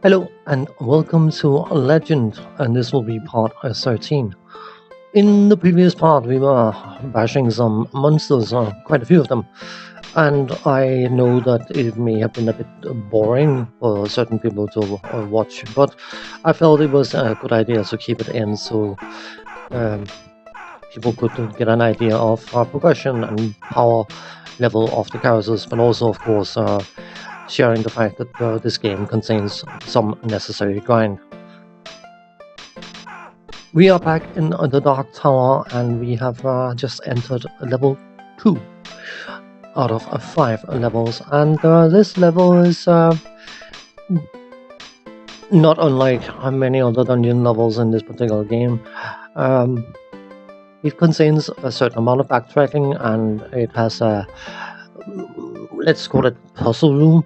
Hello and welcome to Legend, and this will be part 13. In the previous part, we were bashing some monsters, quite a few of them, and I know that it may have been a bit boring for certain people to watch, but I felt it was a good idea to keep it in so um, people could get an idea of progression and power level of the characters, but also, of course, sharing the fact that this game contains some necessary grind. We are back in the Dark Tower, and we have just entered level 2 out of 5 levels. And this level is not unlike many other dungeon levels in this particular game. Um, it contains a certain amount of backtracking, and it has a, let's call it, puzzle room,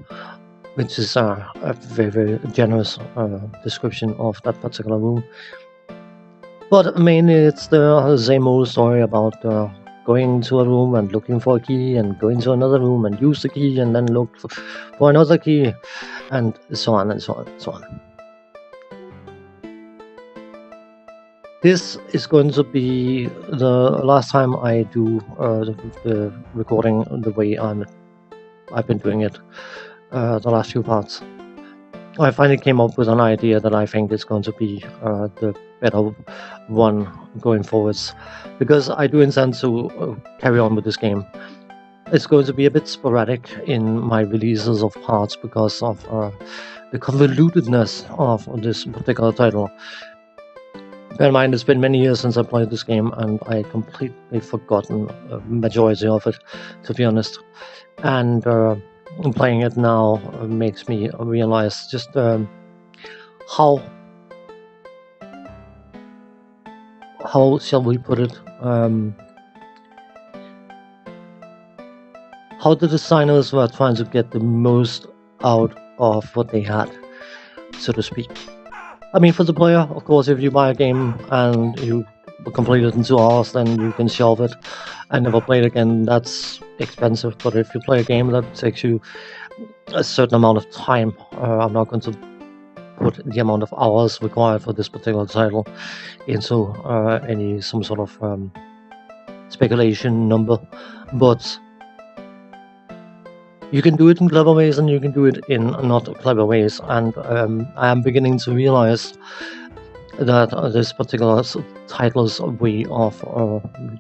which is a very, very generous description of that particular room. But mainly it's the same old story about going to a room and looking for a key, and going to another room and use the key, and then look for another key, and so on and so on and so on. This is going to be the last time I do the recording the way I've been doing it the last few parts. I finally came up with an idea that I think is going to be the better one going forwards, because I do intend to carry on with this game. It's going to be a bit sporadic in my releases of parts because of the convolutedness of this particular title. Bear in mind, it's been many years since I played this game, and I completely forgotten a majority of it, to be honest. And playing it now makes me realize just how shall we put it, how the designers were trying to get the most out of what they had, so to speak. I mean, for the player, of course, if you buy a game and you complete it in 2 hours, then you can shelve it and never play it again. That's expensive. But if you play a game that takes you a certain amount of time, I'm not going to put the amount of hours required for this particular title into some sort of speculation number, but you can do it in clever ways and you can do it in not clever ways, and I am beginning to realize that this particular title's way of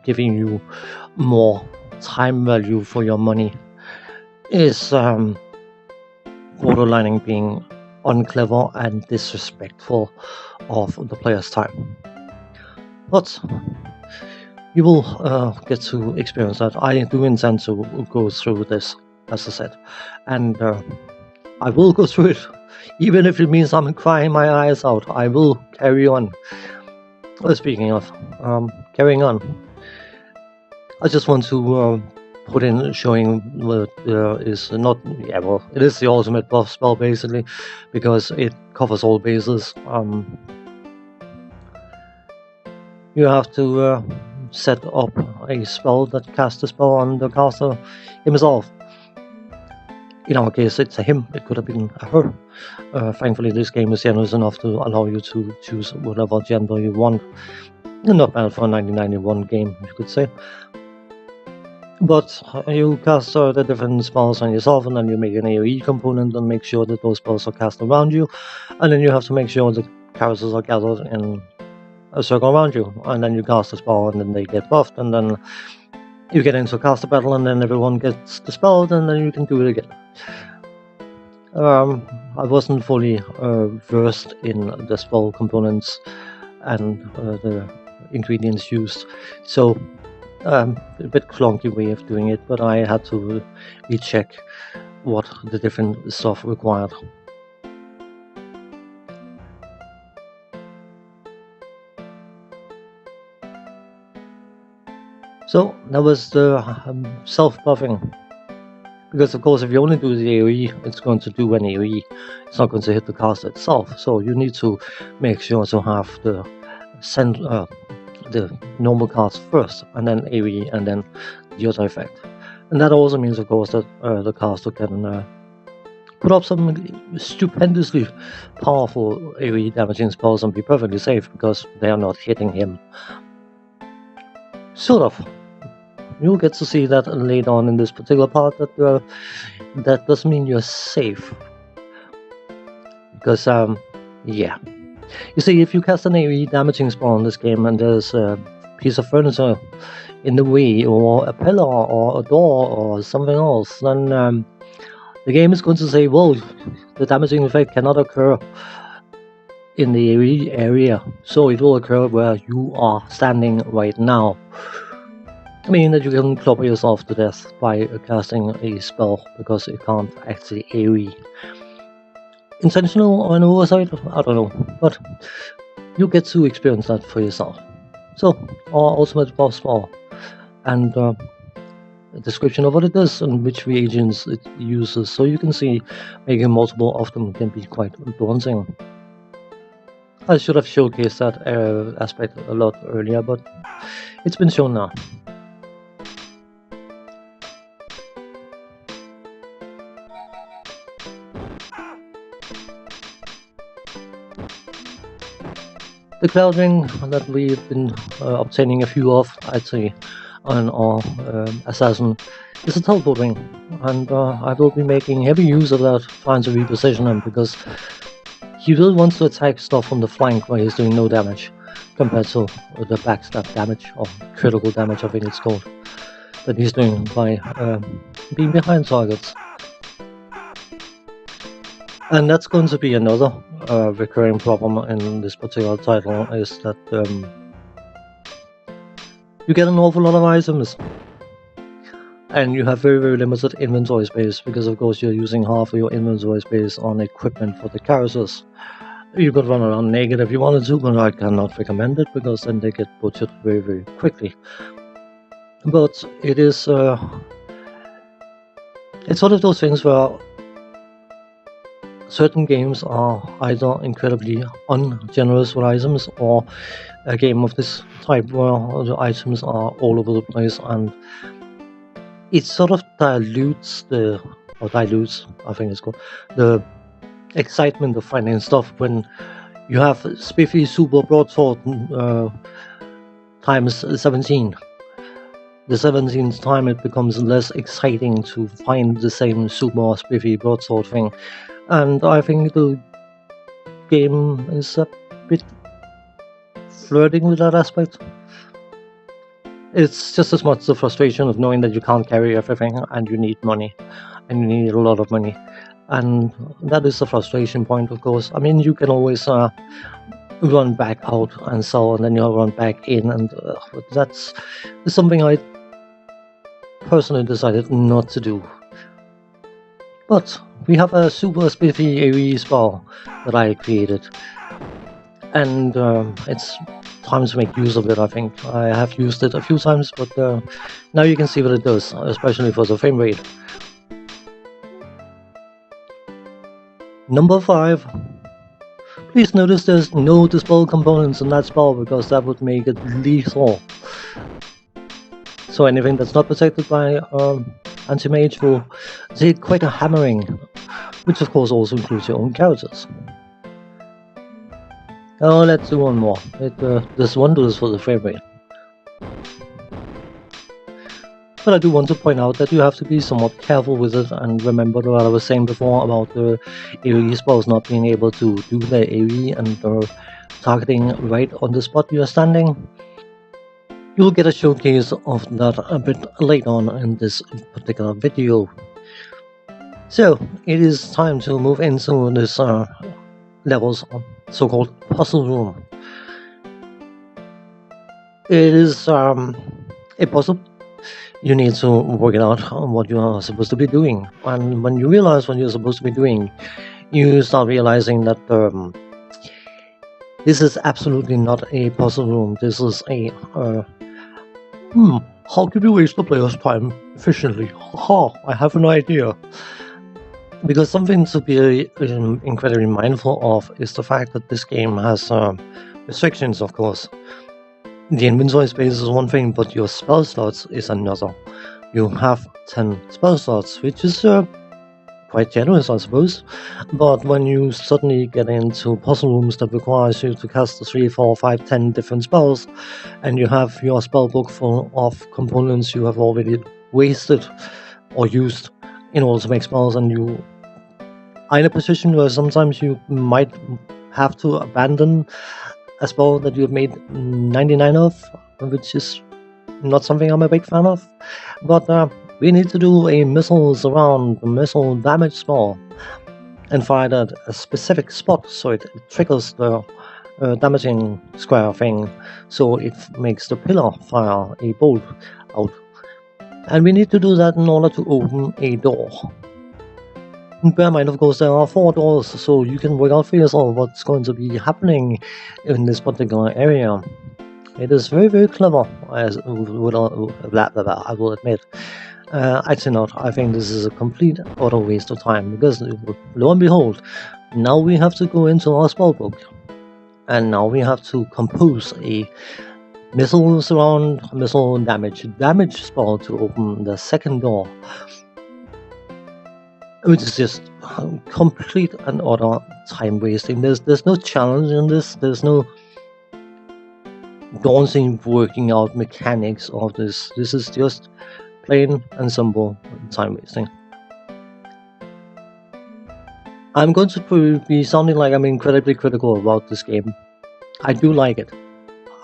giving you more time value for your money is borderlining being unclever and disrespectful of the player's time. But you will get to experience that. I do intend to go through this, as I said, and I will go through it, even if it means I'm crying my eyes out. I will carry on. Speaking of carrying on, I just want to put in showing what is not, it is the ultimate buff spell basically, because it covers all bases. You have to set up a spell that casts a spell on the caster himself. In our case, it's a him. It could have been a her. Thankfully, this game is generous enough to allow you to choose whatever gender you want. Not bad for a 1991 game, you could say. But you cast the different spells on yourself, and then you make an AoE component and make sure that those spells are cast around you. And then you have to make sure the characters are gathered in a circle around you. And then you cast a spell, and then they get buffed, and then you get into a caster battle, and then everyone gets dispelled, and then you can do it again. I wasn't fully versed in the spell components and the ingredients used, so a bit clunky way of doing it, but I had to recheck what the different stuff required. So that was the self-buffing. Because, of course, if you only do the AoE, it's going to do an AoE. It's not going to hit the caster itself. So you need to make sure to have the normal cards first, and then AoE, and then the other effect. And that also means, of course, that the caster can put up some stupendously powerful AoE damaging spells and be perfectly safe because they are not hitting him. Sort of. You'll get to see that later on in this particular part that that doesn't mean you're safe. Because, yeah. You see, if you cast an AoE damaging spell in this game and there's a piece of furniture in the way, or a pillar, or a door, or something else, then the game is going to say, well, the damaging effect cannot occur in the AoE area, so it will occur where you are standing right now. I mean that you can clobber yourself to death by casting a spell because it can't actually AoE. Intentional or an oversight? I don't know, but you get to experience that for yourself. So, our ultimate boss spell, and a description of what it does and which reagents it uses, so you can see making multiple of them can be quite daunting. I should have showcased that aspect a lot earlier, but it's been shown now. The cloud ring that we've been obtaining a few of, I'd say, on our assassin, is a teleport ring, and I will be making heavy use of that, trying to reposition him, because he will want to attack stuff from the flank where he's doing no damage, compared to the backstab damage, or critical damage I think it's called, that he's doing by being behind targets. And that's going to be another recurring problem in this particular title, is that you get an awful lot of items, and you have very, very limited inventory space, because of course you're using half of your inventory space on equipment for the characters. You could run around naked if you wanted to, but I cannot recommend it, because then they get butchered very, very quickly. But it is it's one of those things where certain games are either incredibly ungenerous with items, or a game of this type where the items are all over the place, and it sort of dilutes, I think it's called, the excitement of finding stuff when you have spiffy super broadsword times 17. The 17th time it becomes less exciting to find the same super spiffy broadsword thing. And I think the game is a bit flirting with that aspect. It's just as much the frustration of knowing that you can't carry everything and you need money, and you need a lot of money. And that is the frustration point, of course. I mean, you can always run back out and sell, and then you'll run back in, and that's something I personally decided not to do. But we have a super spiffy AoE spell that I created, and it's time to make use of it. I think I have used it a few times, but now you can see what it does, especially for the frame rate. Number 5. Please notice there's no dispel components in that spell, because that would make it lethal. So anything that's not protected by anti-mage will take quite a hammering, which of course also includes your own characters. Oh, let's do one more. It does wonders for the frame rate. But I do want to point out that you have to be somewhat careful with it, and remember what I was saying before about the AoE spells not being able to do their AoE and targeting right on the spot you are standing. You'll get a showcase of that a bit later on in this particular video. So, it is time to move into this level's so-called puzzle room. It is a puzzle. You need to work it out on what you are supposed to be doing. And when you realize what you're supposed to be doing, you start realizing that this is absolutely not a puzzle room. This is a how can we waste the player's time efficiently? I have an idea. Because something to be incredibly mindful of is the fact that this game has restrictions, of course. The inventory space is one thing, but your spell slots is another. You have 10 spell slots, which is quite generous, I suppose. But when you suddenly get into puzzle rooms that requires you to cast 3, 4, 5, 10 different spells, and you have your spell book full of components you have already wasted or used in order to make spells, and you are in a position where sometimes you might have to abandon a spell that you've made 99 of, which is not something I'm a big fan of. But we need to do a missiles around missile damage spell and fire at a specific spot so it triggers the damaging square thing, so it makes the pillar fire a bolt out. And we need to do that in order to open a door. Bear in mind, of course, there are 4 doors, so you can work out for yourself what's going to be happening in this particular area. It is very, very clever, as I will admit. Actually not. I think this is a complete utter waste of time, because lo and behold, now we have to go into our spell book, and now we have to compose a missiles around missile damage spell to open the second door, which is just complete and utter time wasting. There's no challenge in this. There's no daunting working out mechanics of this. This is just plain and simple time wasting. I'm going to be sounding like I'm incredibly critical about this game. I do like it.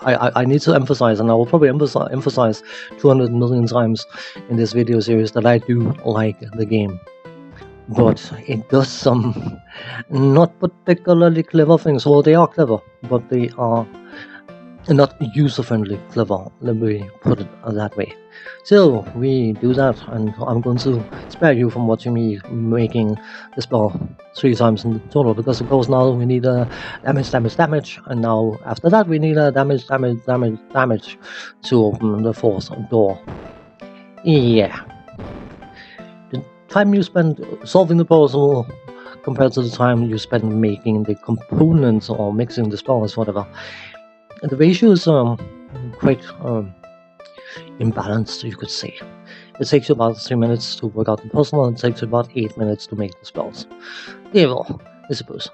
I need to emphasize, and I will probably emphasize 200 million times in this video series, that I do like the game. But it does some not particularly clever things. Well, they are clever, but they are not user-friendly clever, let me put it that way. So we do that, and I'm going to spare you from watching me making the spell 3 times in total, because of course now we need a damage, and now after that we need a damage to open the 4th door. Yeah. The time you spend solving the puzzle compared to the time you spend making the components or mixing the spells, whatever, the ratio is quite imbalanced, you could say. It takes you about 3 minutes to work out the puzzle, and it takes you about 8 minutes to make the spells. Yeah, well, I suppose.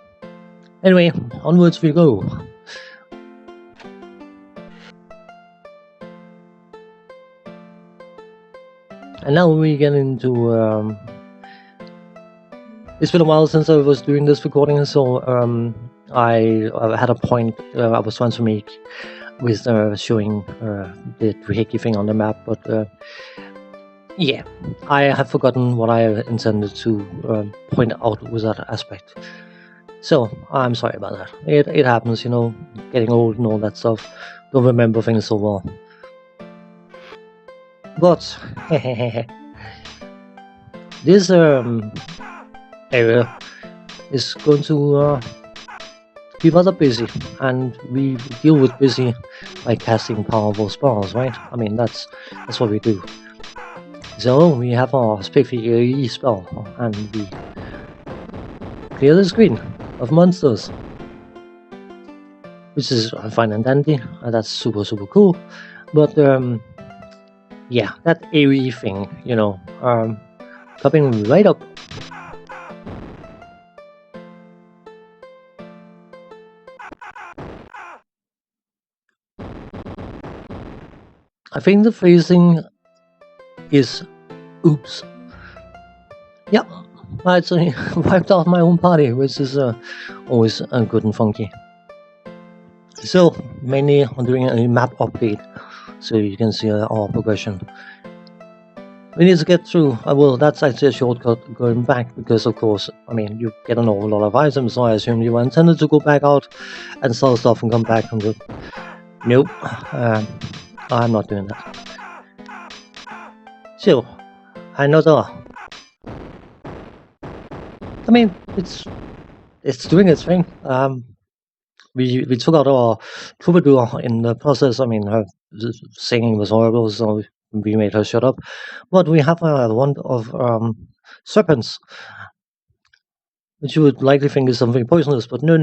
Anyway, onwards we go. And now we get into... it's been a while since I was doing this recording, so I had a point I was trying to make with showing the doohickey thing on the map, but yeah, I have forgotten what I intended to point out with that aspect. So I'm sorry about that. It happens, you know, getting old and all that stuff. Don't remember things so well. But this area is going to be rather busy, and we deal with busy by casting powerful spells, right? I mean, that's what we do. So we have our spiffy spell, and we clear the screen of monsters, which is fine and dandy, and that's super cool. But yeah, that AoE thing, you know, coming right up. I think the phrasing is oops. Yep, I actually wiped out my own party, which is always good and funky. So, mainly I'm doing a map update, so you can see our progression. We need to get through, well, that's actually a shortcut going back, because of course, I mean, you get an awful lot of items, so I assume you were intended to go back out and sell stuff and come back and go, nope, I'm not doing that. So, another. I mean, it's doing its thing. We took out our troubadour in the process. I mean, her singing was horrible, so we made her shut up. But we have a wand of serpents, which you would likely think is something poisonous, but no.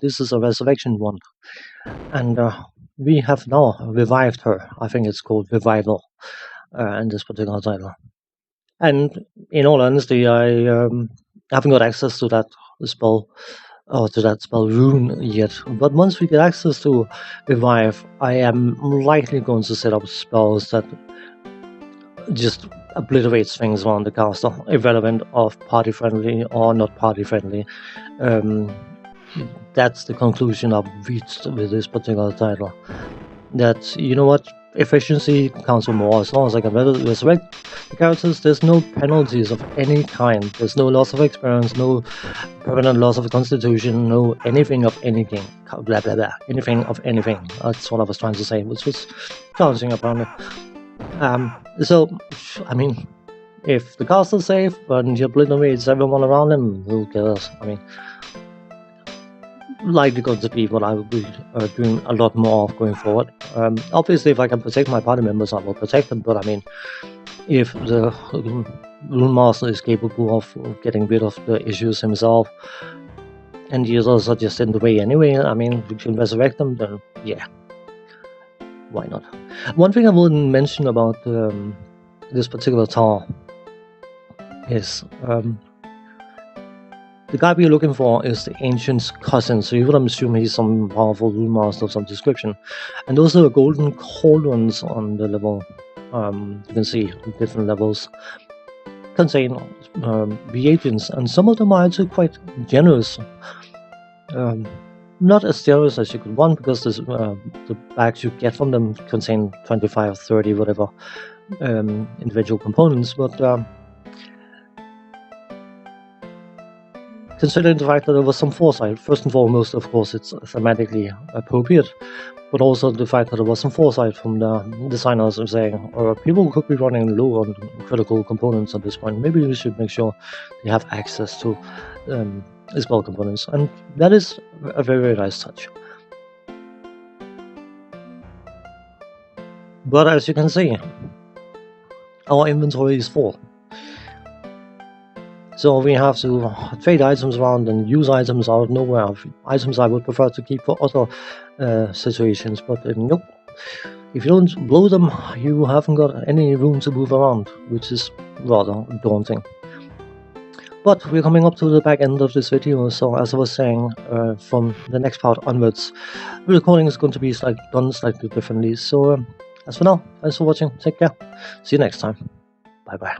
This is a resurrection wand, and we have now revived her. I think it's called Revival in this particular title. And in all honesty, I I haven't got access to that spell or to that spell rune yet. But once we get access to Revive, I am likely going to set up spells that just obliterates things around the castle, irrelevant of party friendly or not party friendly. Um, that's the conclusion I've reached with this particular title. That, you know what, efficiency counts for more. As long as I can resurrect the characters, there's no penalties of any kind. There's no loss of experience, no permanent loss of constitution, no anything of anything. Blah blah blah. Anything of anything. That's what I was trying to say, which was challenging apparently. So, I mean, if the castle's safe and you obliterates everyone around him, who cares? I mean, likely going to be what I will be doing a lot more of going forward. Obviously, if I can protect my party members, I will protect them, but I mean, if the Rune Master is capable of getting rid of the issues himself, and the others are just in the way anyway, I mean, we can resurrect them, then yeah, why not? One thing I wouldn't mention about this particular tower is the guy we're looking for is the Ancient's cousin, so you would assume he's some powerful Rune Master of some description. And those are golden cauldrons on the level. You can see different levels contain reagents, and some of them are actually quite generous. Not as generous as you could want, because the bags you get from them contain 25, 30, whatever individual components, but considering the fact that there was some foresight, first and foremost, of course, it's thematically appropriate, but also the fact that there was some foresight from the designers of saying, people could be running low on critical components at this point. Maybe we should make sure they have access to spell components, and that is a very, very nice touch. But as you can see, our inventory is full. So we have to trade items around and use items out of nowhere. Items I would prefer to keep for other situations, but nope. If you don't blow them, you haven't got any room to move around, which is rather daunting. But we're coming up to the back end of this video, so as I was saying, from the next part onwards, the recording is going to be done slightly differently. So as for now, thanks for watching, take care, see you next time, bye bye.